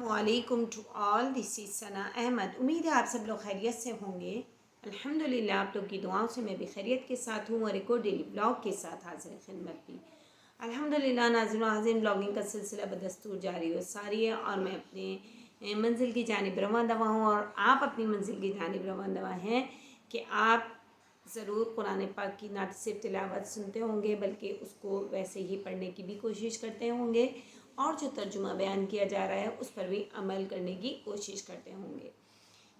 وعلیکم to all, دس از ثنا احمد۔ امید ہے آپ سب لوگ خیریت سے ہوں گے۔ الحمدللہ آپ لوگ کی دعاؤں سے میں بھی خیریت کے ساتھ ہوں اور ایک اور ڈیلی بلاگ کے ساتھ حاضر خدمت بھی۔ الحمدللہ ناظرین و حاضرین، بلاگنگ کا سلسلہ بدستور جاری و ساری ہے اور میں اپنے منزل کی جانب رواں دواں ہوں اور آپ اپنی منزل کی جانب رواں دواں ہیں کہ آپ ضرور قرآن پاک کی نہ صرف تلاوت سنتے ہوں گے بلکہ اس کو ویسے ہی پڑھنے کی بھی کوشش کرتے ہوں گے اور جو ترجمہ بیان کیا جا رہا ہے اس پر بھی عمل کرنے کی کوشش کرتے ہوں گے۔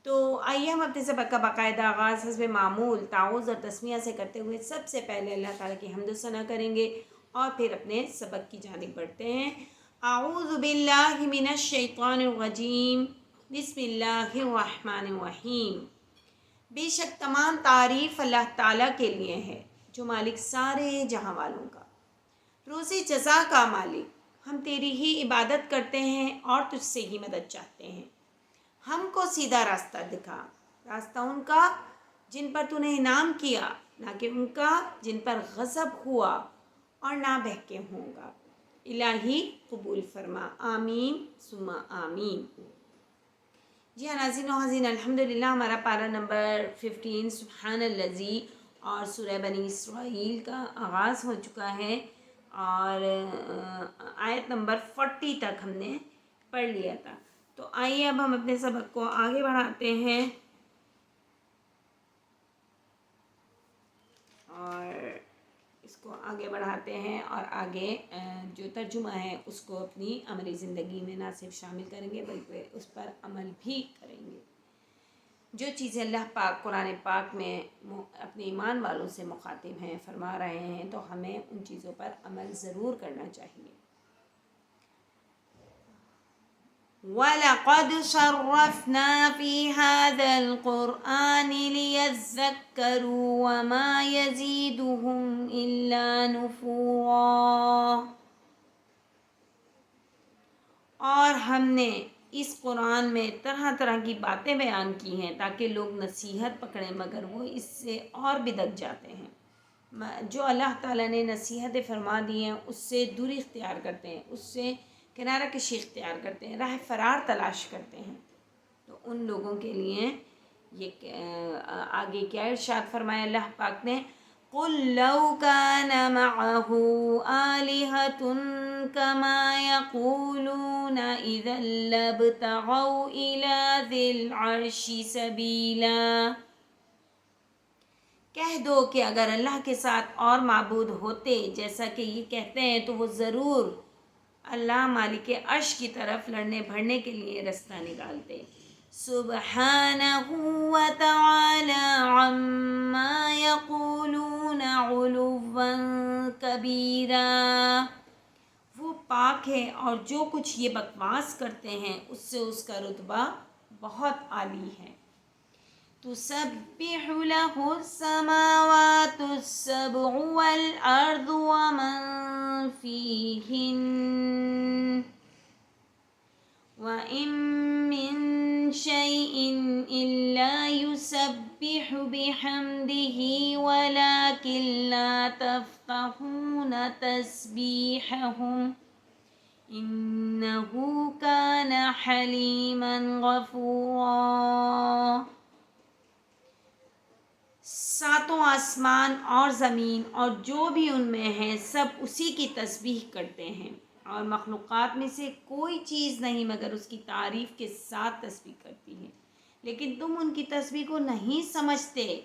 تو آئیے ہم اپنے سبق کا باقاعدہ آغاز حسب معمول تعوذ اور تسمیہ سے کرتے ہوئے سب سے پہلے اللہ تعالیٰ کی حمد و ثنا کریں گے اور پھر اپنے سبق کی جانب بڑھتے ہیں۔ اعوذ باللہ من الشیطان الرجیم، بسم اللہ الرحمن الرحیم۔ بے شک تمام تعریف اللہ تعالیٰ کے لیے ہے جو مالک سارے جہاں والوں کا، روز جزا کا مالک۔ ہم تیری ہی عبادت کرتے ہیں اور تجھ سے ہی مدد چاہتے ہیں۔ ہم کو سیدھا راستہ دکھا، راستہ ان کا جن پر تو نے انعام کیا، نہ کہ ان کا جن پر غضب ہوا اور نہ بہکے ہوں گا۔ الہی قبول فرما، آمین ثم آمین۔ جی ہاں ناظرین و حاضرین، الحمدللہ ہمارا پارہ نمبر 15 سبحان الذی اور سورہ بنی اسرائیل کا آغاز ہو چکا ہے اور آیت نمبر 40 تک ہم نے پڑھ لیا تھا۔ تو آئیے اب ہم اپنے سبق کو آگے بڑھاتے ہیں اور اس کو آگے بڑھاتے ہیں اور آگے جو ترجمہ ہے اس کو اپنی عملی زندگی میں نہ صرف شامل کریں گے بلکہ اس پر عمل بھی کریں گے۔ جو چیزیں اللہ پاک قرآن پاک میں اپنے ایمان والوں سے مخاطب ہیں، فرما رہے ہیں، تو ہمیں ان چیزوں پر عمل ضرور کرنا چاہیے۔ وَلَقَدْ صَرَّفْنَا فِي هَذَا الْقُرْآنِ لِيَذَّكَّرُوا وَمَا يَزِيدُهُمْ إِلَّا نُفُورًا۔ اور ہم نے اس قرآن میں طرح طرح کی باتیں بیان کی ہیں تاکہ لوگ نصیحت پکڑیں، مگر وہ اس سے اور بدک جاتے ہیں۔ جو اللہ تعالیٰ نے نصیحت فرما دی ہیں اس سے دوری اختیار کرتے ہیں، اس سے کنارہ کشی اختیار کرتے ہیں، راہ فرار تلاش کرتے ہیں، تو ان لوگوں کے لیے یہ آگے کیا ارشاد فرمایا اللہ پاک نے، قُل لَوْ كَانَ مَعَهُ آلِهَةٌ كَمَا يَقُولُونَ إِذًا لَابْتَغَوْا إِلَى ذِي الْعَرْشِ سَبِيلًا۔ کہہ دو کہ اگر اللہ کے ساتھ اور معبود ہوتے جیسا کہ یہ کہتے ہیں تو وہ ضرور اللہ مالک عرش کی طرف لڑنے بھڑنے کے لیے رستہ نکالتے۔ سبحانہ وتعالی عما یقولون علوا کبیرا۔ وہ پاک ہے اور جو کچھ یہ بکواس کرتے ہیں اس سے اس کا رتبہ بہت عالی ہے۔ تسبح له السماوات السبع والأرض ومن فيهن وإن من شيء إلا يسبح بحمده ولكن لا تفقهون تسبيحهم إنه كان حليما غفورا۔ ساتوں آسمان اور زمین اور جو بھی ان میں ہے سب اسی کی تسبیح کرتے ہیں اور مخلوقات میں سے کوئی چیز نہیں مگر اس کی تعریف کے ساتھ تسبیح کرتی ہے، لیکن تم ان کی تسبیح کو نہیں سمجھتے،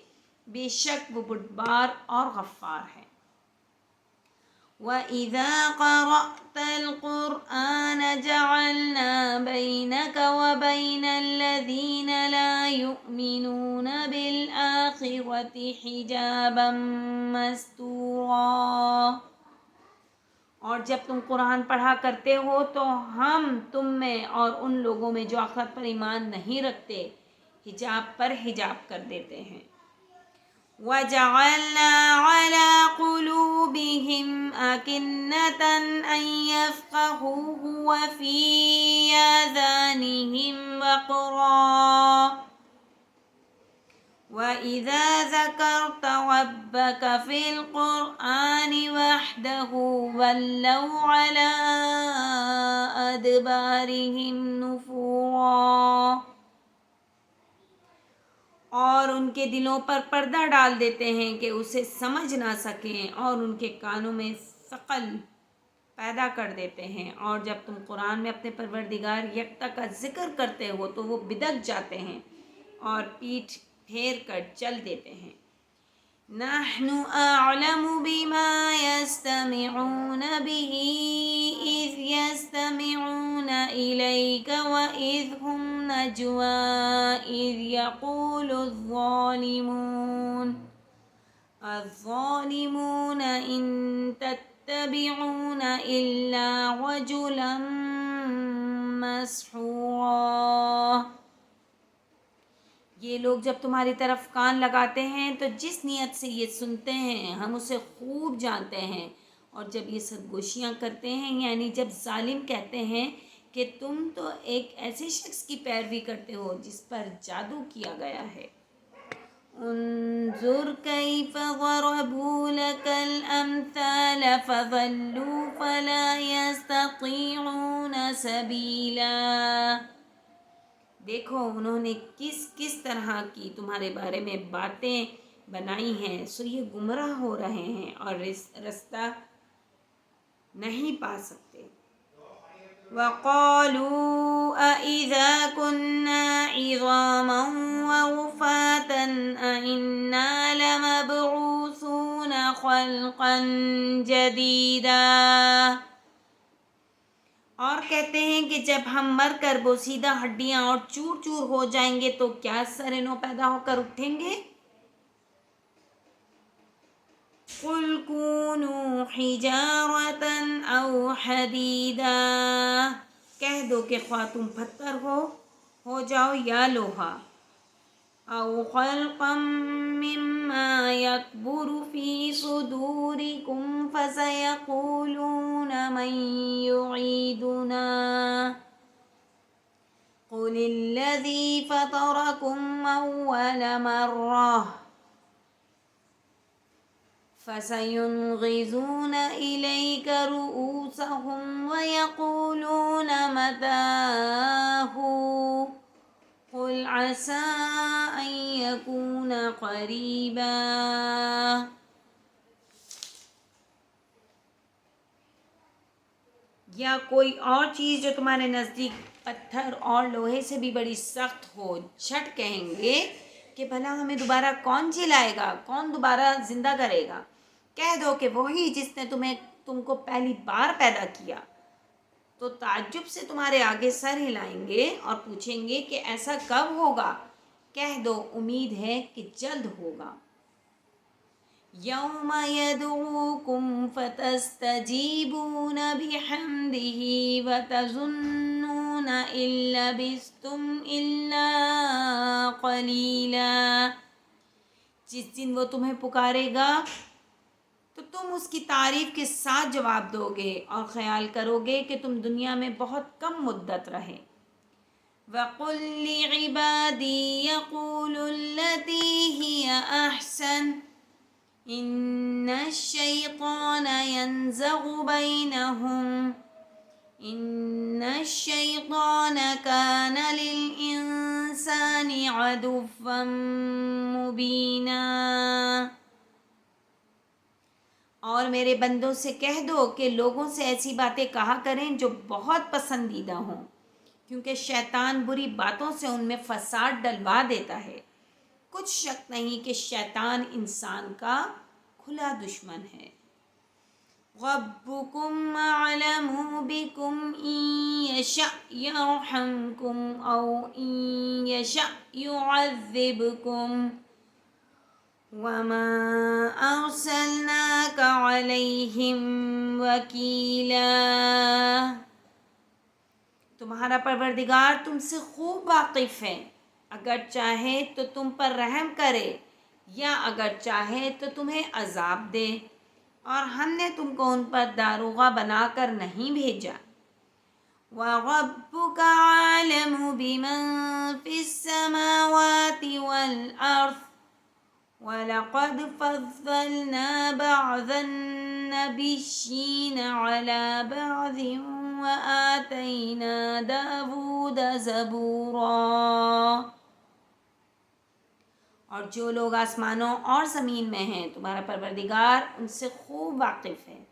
بے شک وہ بردبار اور غفار ہے۔ وَإِذَا قَرَأْتَ الْقُرْآنَ جَعَلْنَا بَيْنَكَ وَبَيْنَ الَّذِينَ لَا يُؤْمِنُونَ بِالْآخِرَةِ حِجَابًا مَسْتُورًا۔ اور جب تم قرآن پڑھا کرتے ہو تو ہم تم میں اور ان لوگوں میں جو آخرت پر ایمان نہیں رکھتے حجاب پر حجاب کر دیتے ہیں۔ وَجَعَلْنَا عَلَىٰ قُلُوبِهِمْ أَكِنَّةً أَن يَفْقَهُوهُ وَفِي آذَانِهِمْ وَقْرًا وَإِذَا ذَكَرْتَ رَبَّكَ فِي الْقُرْآنِ وَحْدَهُ وَلَّوْا عَلَىٰ أَدْبَارِهِمْ نُفُورًا، اور ان کے دلوں پر پردہ ڈال دیتے ہیں کہ اسے سمجھ نہ سکیں، اور ان کے کانوں میں ثقل پیدا کر دیتے ہیں، اور جب تم قرآن میں اپنے پروردگار یکتا کا ذکر کرتے ہو تو وہ بدک جاتے ہیں اور پیٹھ پھیر کر چل دیتے ہیں۔ نحن اعلم بما يستمعون به اذ يستمعون اليك واذ هم نجوى اذ يقول الظالمون ان تتبعون الا رجلا مسحورا۔ یہ لوگ جب تمہاری طرف کان لگاتے ہیں تو جس نیت سے یہ سنتے ہیں ہم اسے خوب جانتے ہیں، اور جب یہ سرگوشیاں کرتے ہیں یعنی جب ظالم کہتے ہیں کہ تم تو ایک ایسے شخص کی پیروی کرتے ہو جس پر جادو کیا گیا ہے۔ انظر کیف ضربوا لك الامثال فضلوا فلا يستطيعون سبیلا۔ دیکھو انہوں نے کس کس طرح کی تمہارے بارے میں باتیں بنائی ہیں، سو یہ گمراہ ہو رہے ہیں اور رستہ نہیں پا سکتے۔ وَقَالُوا أَإِذَا كُنَّا عِظَامًا وَرُفَاتًا أَإِنَّا لَمَبْعُوثُونَ خَلْقًا جَدِيدًا، اور کہتے ہیں کہ جب ہم مر کر بوسیدہ ہڈیاں اور چور چور ہو جائیں گے تو کیا سر نو پیدا ہو کر اٹھیں گے؟ قُلْ كُونُوا حِجَارَةً أَوْ حَدِيدًا، کہہ دو کہ خواہ تم پتھر ہو جاؤ یا لوہا۔ أَوْ خَلْقًا مِّمَّا يَكْبُرُ فِي صُدُورِكُمْ فَسَيَقُولُونَ مَن يُعِيدُنَا قُلِ الَّذِي فَطَرَكُمْ أَوَّلَ مَرَّةٍ فَسَيُنْغِضُونَ إِلَيْكَ رُءُوسَهُمْ وَيَقُولُونَ مَتَىٰ هُوَ قُلْ عَسَىٰ أَن يَكُونَ قَرِيبًا۔ یا کوئی اور چیز جو تمہارے نزدیک پتھر اور لوہے سے بھی بڑی سخت ہو، جھٹ کہیں گے کہ بھلا ہمیں دوبارہ کون جلائے گا، کون دوبارہ زندہ کرے گا؟ کہہ دو کہ وہی جس نے تم کو پہلی بار پیدا کیا، تو تعجب سے تمہارے آگے سر ہلائیں گے اور پوچھیں گے کہ ایسا کب ہوگا؟ کہہ دو امید ہے کہ جلد ہوگا۔ یوم یدعوکم فتستجیبون بحمدہ وتظنون ان لبثتم الا قلیلا، جس دن وہ تمہیں پکارے گا تو تم اس کی تعریف کے ساتھ جواب دو گے اور خیال کرو گے کہ تم دنیا میں بہت کم مدت رہے۔ وَقُلْ لِعِبَادِي يَقُولُوا الَّتِي هِيَ أَحْسَنُ إِنَّ الشَّيْطَانَ يَنزَغُ بَيْنَهُمْ إِنَّ الشَّيْطَانَ كَانَ لِلْإِنسَانِ عَدُوًّا مُّبِينًا۔ اور میرے بندوں سے کہہ دو کہ لوگوں سے ایسی باتیں کہا کریں جو بہت پسندیدہ ہوں، کیونکہ شیطان بری باتوں سے ان میں فساد ڈلوا دیتا ہے۔ کچھ شک نہیں کہ شیطان انسان کا کھلا دشمن ہے۔ رَبُّكُمْ أَعْلَمُ بِكُمْ إِن يَشَأْ يَرْحَمْكُمْ أَوْ إِن يَشَأْ يُعَذِّبْكُمْ وَمَا أَرْسَلْنَاكَ عَلَيْهِمْ وَكِيلًا۔ تمہارا پروردگار تم سے خوب واقف ہے، اگر چاہے تو تم پر رحم کرے یا اگر چاہے تو تمہیں عذاب دے، اور ہم نے تم کو ان پر داروغہ بنا کر نہیں بھیجا۔ وَرَبُّكَ عَالَمُ بِمَن فِي السَّمَاوَاتِ وَالْأَرْضِ وَلَقَدْ فَضَّلْنَا بَعْضَ النَّبِيِّينَ عَلَى بَعْضٍ وَآتَيْنَا دَاوُودَ زَبُورًا۔ اور جو لوگ آسمانوں اور زمین میں ہیں تمہارا پروردگار ان سے خوب واقف ہے،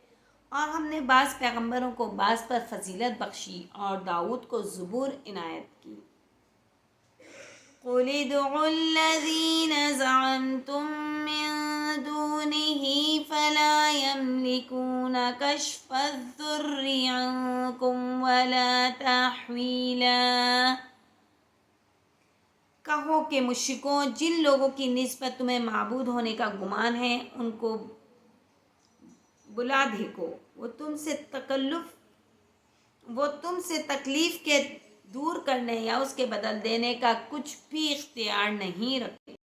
اور ہم نے بعض پیغمبروں کو بعض پر فضیلت بخشی اور داؤد کو زبور عنایت کی۔ قُلِ ادْعُوا الَّذِينَ زَعَمْتُم مِّن دُونِهِ فَلَا يَمْلِكُونَ كَشْفَ الضُّرِّ عَنكُمْ وَلَا تَحْوِيلًا۔ کہو کہ مشرکوں، جن لوگوں کی نسبت تمہیں معبود ہونے کا گمان ہے ان کو بلا دیکھو، وہ تم سے تکلیف کے دور کرنے یا اس کے بدل دینے کا کچھ بھی اختیار نہیں رکھتے۔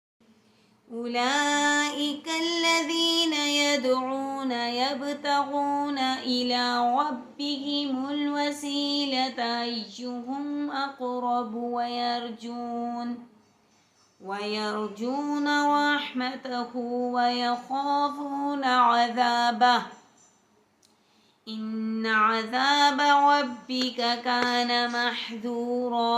اولئک الذین یدعون یبتغون الی ربہم الوسیلۃ ایہم اقرب ویرجون رحمتہ ویخافون عذابہ ان عذاب ربک کان محذورا۔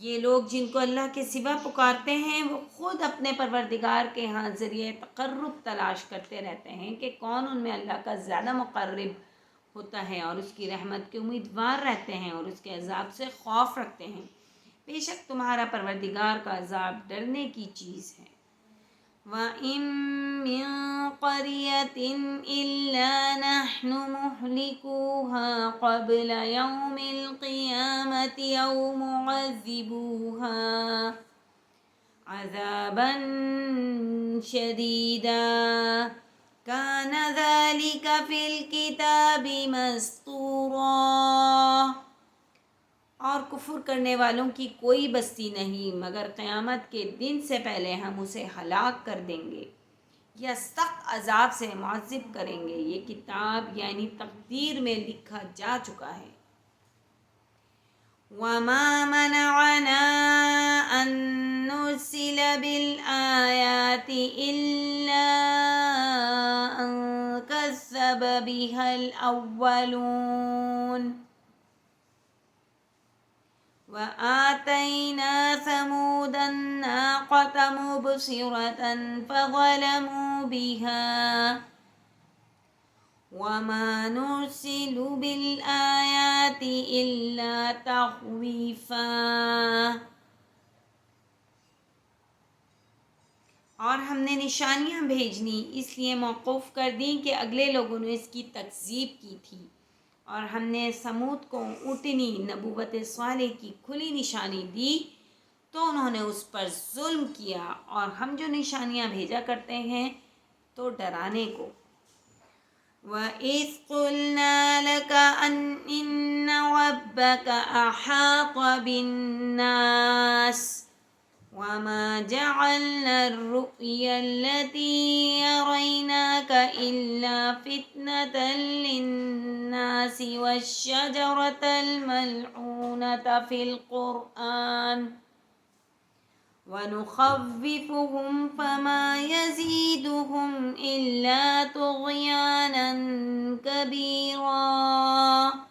یہ لوگ جن کو اللہ کے سوا پکارتے ہیں وہ خود اپنے پروردگار کے ہاں ذریعہ تقرب تلاش کرتے رہتے ہیں کہ کون ان میں اللہ کا زیادہ مقرب ہوتا ہے، اور اس کی رحمت کے امیدوار رہتے ہیں اور اس کے عذاب سے خوف رکھتے ہیں۔ بے شک تمہارا پروردگار کا عذاب ڈرنے کی چیز ہے۔ وَإِن مِّن قَرْيَةٍ إِلَّا نَحْنُ مُهْلِكُوهَا قَبْلَ يَوْمِ الْقِيَامَةِ أَوْ مُعَذِّبُوهَا عَذَابًا شَدِيدًا كَانَ ذَلِكَ فِي الْكِتَابِ مَسْطُورًا۔ اور کفر کرنے والوں کی کوئی بستی نہیں مگر قیامت کے دن سے پہلے ہم اسے ہلاک کر دیں گے یا سخت عذاب سے معذب کریں گے، یہ کتاب یعنی تقدیر میں لکھا جا چکا ہے۔ وَمَا مَنَعَنَا أَن نُرْسِلَ بِالْآيَاتِ إِلَّا أَن كَذَّبَ بِهَا الْأَوَّلُونَ وَآتَيْنَا ثَمُودَ النَّاقَةَ مُبْصِرَةً فَظَلَمُوا بِهَا وَمَا نُرْسِلُ بِالْآيَاتِ إِلَّا تَخْوِيفًا۔ اور ہم نے نشانیاں بھیجنی اس لیے موقوف کر دیں کہ اگلے لوگوں نے اس کی تکذیب کی تھی، اور ہم نے سمود کو اونٹنی نبوت صالح کی کھلی نشانی دی تو انہوں نے اس پر ظلم کیا، اور ہم جو نشانیاں بھیجا کرتے ہیں تو ڈرانے کو۔ وَإِذْ قُلْنَا لَكَ إِنَّ رَبَّكَ أَحَاطَ بِالنَّاسِ وَمَا جَعَلْنَا الرُّؤْيَا الَّتِي أَرَيْنَاكَ إِلَّا فِتْنَةً لِلنَّاسِ وَالشَّجَرَةَ الْمَلْعُونَةَ فِي الْقُرْآنِ وَنُخَوِّفُهُمْ فَمَا يَزِيدُهُمْ إِلَّا طُغْيَانًا كَبِيرًا۔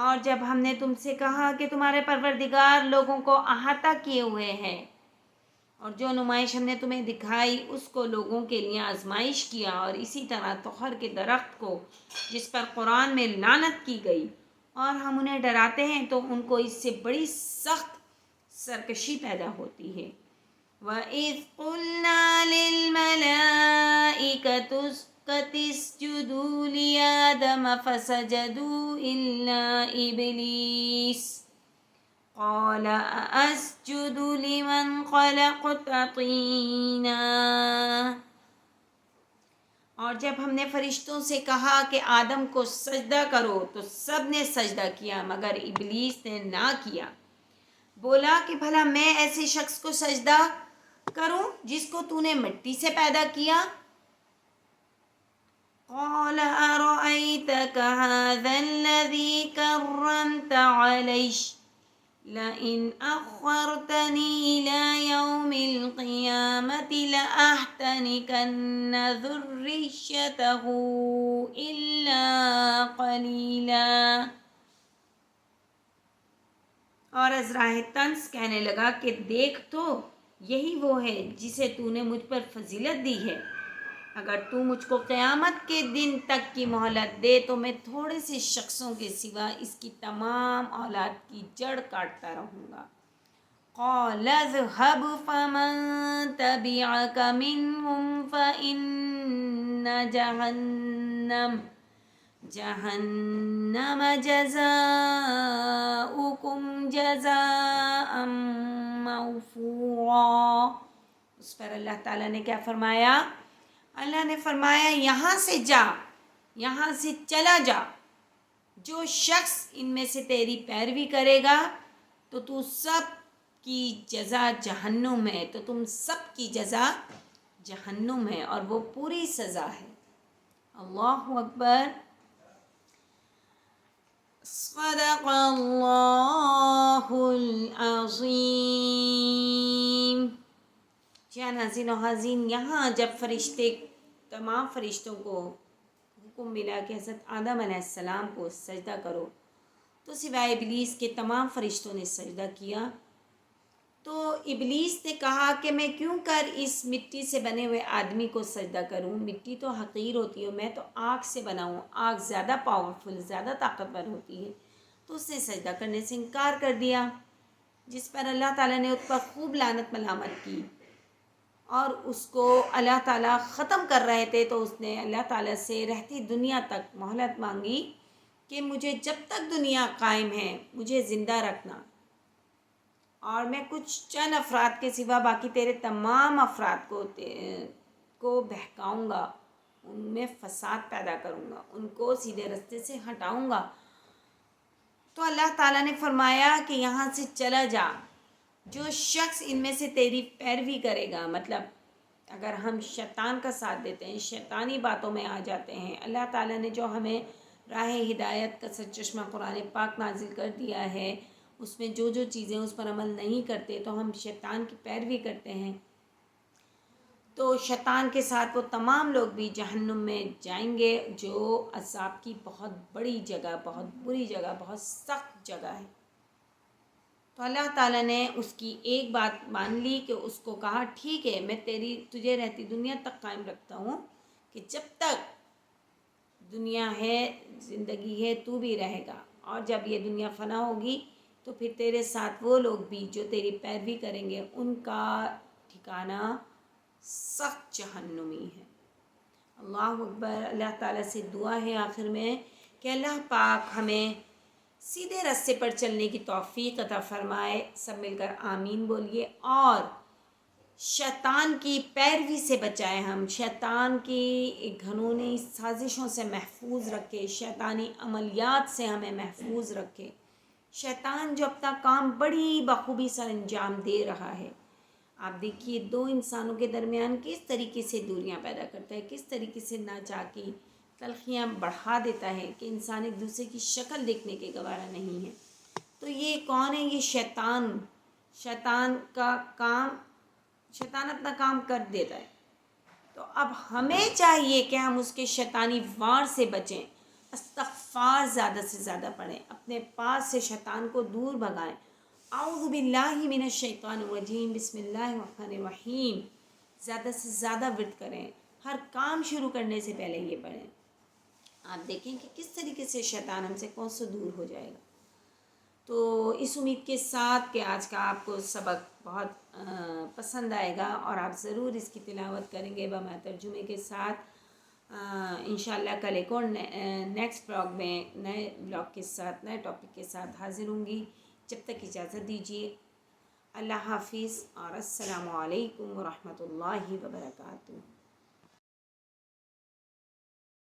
اور جب ہم نے تم سے کہا کہ تمہارے پروردگار لوگوں کو احاطہ کیے ہوئے ہے، اور جو نمائش ہم نے تمہیں دکھائی اس کو لوگوں کے لیے آزمائش کیا، اور اسی طرح طخر کے درخت کو جس پر قرآن میں لعنت کی گئی، اور ہم انہیں ڈراتے ہیں تو ان کو اس سے بڑی سخت سرکشی پیدا ہوتی ہے۔ وَإِذْ قُلْنَا لِلْمَلَائِكَةِ اسْجُدُوا لِآدَمَ فَسَجَدُوا إِلَّا إِبْلِيسَ قَالَ أَأَسْجُدُ لِمَنْ خَلَقْتَ طِينًا۔ اور جب ہم نے فرشتوں سے کہا کہ آدم کو سجدہ کرو تو سب نے سجدہ کیا مگر ابلیس نے نہ کیا، بولا کہ بھلا میں ایسے شخص کو سجدہ کروں جس کو تو نے مٹی سے پیدا کیا۔ قال أرأيتك هذا الذي كرمت علي لئن أخرتني إلى يوم القيامة لأحتنكن ذريته إلا قليلا۔ اور ازراہ طنز کہنے لگا کہ دیکھ تو یہی وہ ہے جسے تو نے مجھ پر فضیلت دی ہے، اگر تو مجھ کو قیامت کے دن تک کی مہلت دے تو میں تھوڑے سے شخصوں کے سوا اس کی تمام اولاد کی جڑ کاٹتا رہوں گا۔ قال اذهب فمن تبعك منهم فإن جہنم جزاؤکم جزاء موفورا۔ اس پر اللہ تعالیٰ نے کیا فرمایا؟ اللہ نے فرمایا یہاں سے جا، یہاں سے چلا جا، جو شخص ان میں سے تیری پیروی کرے گا تو تو سب کی جزا جہنم ہے، تو تم سب کی جزا جہنم ہے اور وہ پوری سزا ہے۔ اللہ اکبر۔ صدق اللہ العظیم۔ جی ناظرین و حاضرین، یہاں جب تمام فرشتوں کو حکم ملا کہ حضرت آدم علیہ السلام کو سجدہ کرو، تو سوائے ابلیس کے تمام فرشتوں نے سجدہ کیا۔ تو ابلیس نے کہا کہ میں کیوں کر اس مٹی سے بنے ہوئے آدمی کو سجدہ کروں، مٹی تو حقیر ہوتی ہے، میں تو آگ سے بنا ہوں، آگ زیادہ پاورفل، زیادہ طاقتور ہوتی ہے۔ تو اس نے سجدہ کرنے سے انکار کر دیا، جس پر اللہ تعالیٰ نے اس پر خوب لعنت ملامت کی، اور اس کو اللہ تعالیٰ ختم کر رہے تھے تو اس نے اللہ تعالیٰ سے رہتی دنیا تک مہلت مانگی کہ مجھے جب تک دنیا قائم ہے مجھے زندہ رکھنا، اور میں کچھ چند افراد کے سوا باقی تیرے تمام افراد کو بہکاؤں گا، ان میں فساد پیدا کروں گا، ان کو سیدھے رستے سے ہٹاؤں گا۔ تو اللہ تعالیٰ نے فرمایا کہ یہاں سے چلا جا، جو شخص ان میں سے تیری پیروی کرے گا، مطلب اگر ہم شیطان کا ساتھ دیتے ہیں، شیطانی باتوں میں آ جاتے ہیں، اللہ تعالیٰ نے جو ہمیں راہ ہدایت کا سرچشمہ قرآن پاک نازل کر دیا ہے، اس میں جو چیزیں اس پر عمل نہیں کرتے تو ہم شیطان کی پیروی کرتے ہیں، تو شیطان کے ساتھ وہ تمام لوگ بھی جہنم میں جائیں گے، جو عذاب کی بہت بڑی جگہ، بہت بری جگہ، بہت سخت جگہ ہے۔ تو اللہ تعالیٰ نے اس کی ایک بات مان لی کہ اس کو کہا ٹھیک ہے، میں تجھے رہتی دنیا تک قائم رکھتا ہوں کہ جب تک دنیا ہے، زندگی ہے، تو بھی رہے گا، اور جب یہ دنیا فنا ہوگی تو پھر تیرے ساتھ وہ لوگ بھی جو تیری پیروی کریں گے ان کا ٹھکانہ سخت جہنمی ہے۔ اللہ اکبر۔ اللہ تعالیٰ سے دعا ہے آخر میں کہ اللہ پاک ہمیں سیدھے راستے پر چلنے کی توفیق عطا فرمائے، سب مل کر آمین بولیے، اور شیطان کی پیروی سے بچائے، ہم شیطان کی گھنونی سازشوں سے محفوظ رکھے، شیطانی عملیات سے ہمیں محفوظ رکھے۔ شیطان جو اپنا کام بڑی بخوبی سر انجام دے رہا ہے، آپ دیکھیے دو انسانوں کے درمیان کس طریقے سے دوریاں پیدا کرتا ہے، کس طریقے سے ناچاکی تلخیاں بڑھا دیتا ہے کہ انسان ایک دوسرے کی شکل دیکھنے کے گوارا نہیں ہے۔ تو یہ کون ہے؟ یہ شیطان کا کام، شیطان اپنا کام کر دیتا ہے۔ تو اب ہمیں چاہیے کہ ہم اس کے شیطانی وار سے بچیں، استغفار زیادہ سے زیادہ پڑھیں، اپنے پاس سے شیطان کو دور بھگائیں۔ اعوذ باللہ من الشیطان الرجیم، بسم اللہ الرحمن الرحیم، زیادہ سے زیادہ ورد کریں، ہر کام شروع کرنے سے پہلے یہ پڑھیں۔ آپ دیکھیں کہ کس طریقے سے شیطان ہم سے کون سے دور ہو جائے گا۔ تو اس امید کے ساتھ کہ آج کا آپ کو سبق بہت پسند آئے گا اور آپ ضرور اس کی تلاوت کریں گے بما ترجمے کے ساتھ۔ انشاءاللہ کل ایک اور نیکسٹ بلاگ میں نئے بلاگ کے ساتھ، نئے ٹاپک کے ساتھ حاضر ہوں گی۔ جب تک اجازت دیجیے، اللہ حافظ اور السلام علیکم ورحمۃ اللہ وبرکاتہ۔